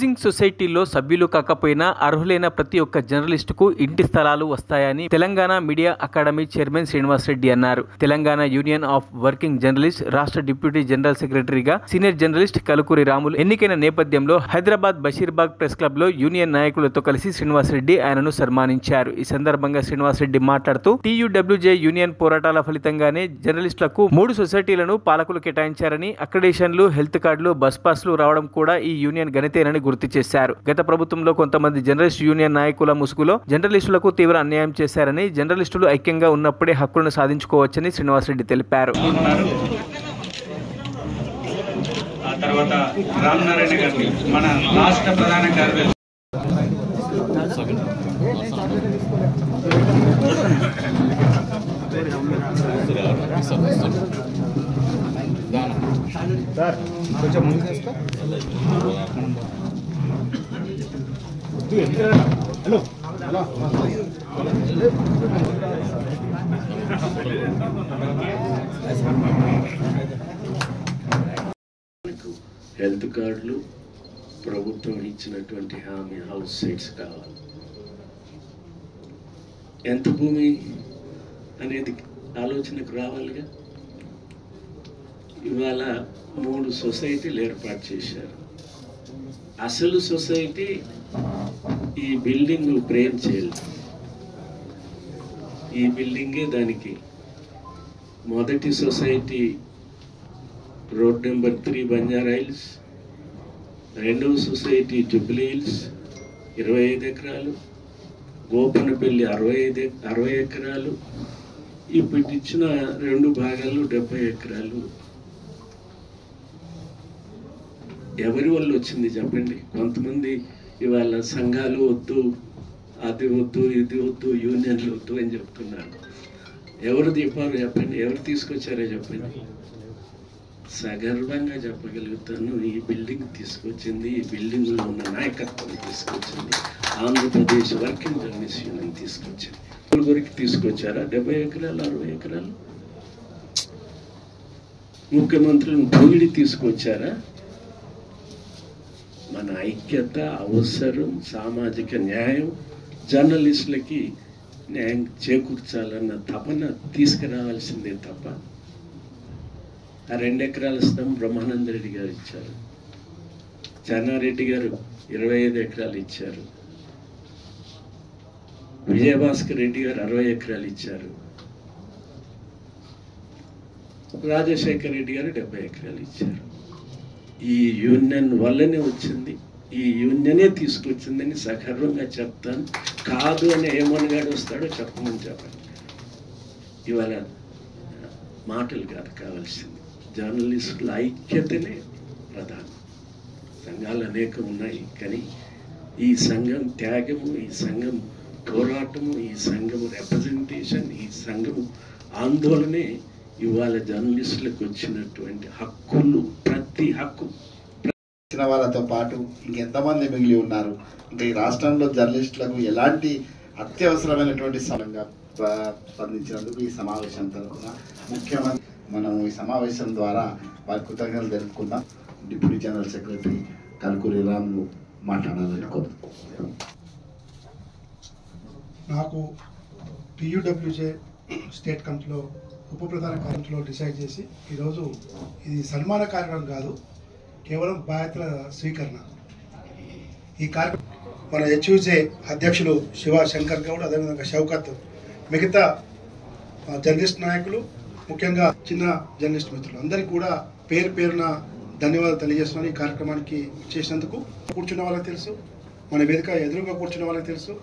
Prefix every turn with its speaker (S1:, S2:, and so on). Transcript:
S1: Housing సొసైటీలో సభ్యులు కాకపోయినా అర్హులైన ప్రతి ఒక్క జర్నలిస్టుకు ఇంటి స్థలాలు వస్తాయని Telangana media academy chairman Srinivas Reddy అన్నారు. Telangana union of working journalist రాష్ట్ర డిప్యూటీ జనరల్ సెక్రటరీగా సీనియర్ జర్నలిస్ట్ కలుకూరి రాములు ఎన్నికైన నేపథ్యంలో హైదరాబాద్ బషీర్బాగ్ ప్రెస్ క్లబ్ లో యూనియన్ నాయకులతో కలిసి శ్రీనివాస్ రెడ్డి ఆయనను సన్మానించారు. ఈ సందర్భంగా శ్రీనివాస్ రెడ్డి మాట్లాడుతూ టీయూడబ్ల్యూజే యూనియన్ పోరాటాల ఫలితంగానే జర్నలిస్టులకు 3 సొసైటీలను పాలకులు కేటాయించారని, అక్రిడేషన్లు, హెల్త్ కార్డులు, బస్ పాస్లు రావడం కూడా ఈ యూనియన్ ఘనతేనని గుర్తు చేశారు. గత ప్రభుత్వంలో కొంతమంది జర్నలిస్ట్ యూనియన్ నాయకుల ముసుగులో జర్నలిస్టులకు తీవ్ర అన్యాయం చేశారని, జర్నలిస్టులు ఐక్యంగా ఉన్నప్పుడే హక్కులను సాధించుకోవచ్చని శ్రీనివాసరెడ్డి తెలిపారు.
S2: కొంచెం ముందు చేస్తా. హలో
S3: హెల్త్ కార్డులు ప్రభుత్వం ఇచ్చినటువంటి హామీ హౌస్ సైట్స్ కావాలి. ఎంత భూమి అనేది ఆలోచనకు రావాలిగా. ఇవాళ 3 సొసైటీలు ఏర్పాటు చేశారు. అసలు సొసైటీ ఈ బిల్డింగ్ బ్రేక్ చేయలేదు. ఈ బిల్డింగే దానికి మొదటి society road number 3 Banjara hills, రెండవ సొసైటీ జూబ్లీ హిల్స్ 25 ఎకరాలు, గోపనపల్లి 60 ఎకరాలు, ఇప్పుడు ఇచ్చిన 2 భాగాలు 70 ఎకరాలు. ఎవరి వల్ల వచ్చింది చెప్పండి? కొంతమంది ఇవాళ సంఘాలు వద్దు, అది వద్దు, ఇది వద్దు, యూనియన్లు వద్దు అని చెప్తున్నారు. ఎవరు దీపాలు చెప్పండి? ఎవరు తీసుకొచ్చారో చెప్పండి. సగర్వంగా చెప్పగలుగుతాను, ఈ బిల్డింగ్ తీసుకొచ్చింది, ఈ బిల్డింగ్లో ఉన్న నాయకత్వం తీసుకొచ్చింది, ఆంధ్రప్రదేశ్ వర్కింగ్ జర్నలిస్ట్ యూనియన్ తీసుకొచ్చింది. గురికి తీసుకొచ్చారా? 70 ఎకరాలు 60 ఎకరాలు. ముఖ్యమంత్రులను పొగిడి తీసుకొచ్చారా? మన ఐక్యత అవసరం, సామాజిక న్యాయం, జర్నలిస్టులకి న్యాయం చేకూర్చాలన్న తపన తీసుకురావాల్సిందే తప్ప ఆ 2 ఎకరాల స్థలం బ్రహ్మానంద రెడ్డి గారు ఇచ్చారు, చెన్నారెడ్డి గారు 25 ఎకరాలు ఇచ్చారు, విజయభాస్కర్ రెడ్డి గారు 60 ఎకరాలు ఇచ్చారు, రాజశేఖర్ రెడ్డి గారు 70 ఎకరాలు ఇచ్చారు. ఈ యూనియన్ వల్లనే వచ్చింది, ఈ యూనియనే తీసుకొచ్చిందని సగర్వంగా చెప్తాను. కాదు అని ఏమనగాడు వస్తాడో చెప్పమని చెప్పండి. ఇవాళ మాటలు కాదు కావాల్సింది, జర్నలిస్టుల ఐక్యతనే ప్రధానం. సంఘాలు అనేకం ఉన్నాయి, కానీ ఈ సంఘం త్యాగము, ఈ సంఘం పోరాటము, ఈ సంఘము రిప్రజెంటేషన్, ఈ సంఘము ఆందోళనే ఇవాళ జర్నలిస్టులకు వచ్చినటువంటి హక్కులు. ప్రతి హక్కు
S2: వాళ్ళతో పాటు ఇంకెంతమంది మిగిలి ఉన్నారు? ఇంకా ఈ రాష్ట్రంలో జర్నలిస్టులకు ఎలాంటి అత్యవసరమైనటువంటి సమయంగా స్పందించినందుకు ఈ సమావేశం తరఫున ముఖ్యమంత్రి మనం ఈ సమావేశం ద్వారా వారి కృతజ్ఞతలు తెలుపుకుందాం. Deputy general secretary Kalukuri Ramulu మాట్లాడాలని కోరుతున్నాం.
S4: నాకు టీయూడబ్ల్యూజే స్టేట్ కమిటీలో ఉప ప్రధాన కార్యక్రమంలో డిసైడ్ చేసి ఈరోజు ఇది సన్మాన కార్యక్రమం కాదు, కేవలం బాధ్యతల స్వీకరణ. ఈ కార్యక్రమం మన హెచ్యూజే అధ్యక్షులు శివ శంకర్ గౌడ్, అదేవిధంగా షౌకత్, మిగతా జర్నలిస్ట్ నాయకులు, ముఖ్యంగా చిన్న జర్నలిస్ట్ మిత్రులు అందరికీ కూడా పేరు పేరున ధన్యవాదాలు తెలియజేస్తున్నాను. ఈ కార్యక్రమానికి చేసినందుకు కూర్చున్న వాళ్ళకి తెలుసు, మన వేదిక ఎదురుగా కూర్చున్న వాళ్ళకి తెలుసు,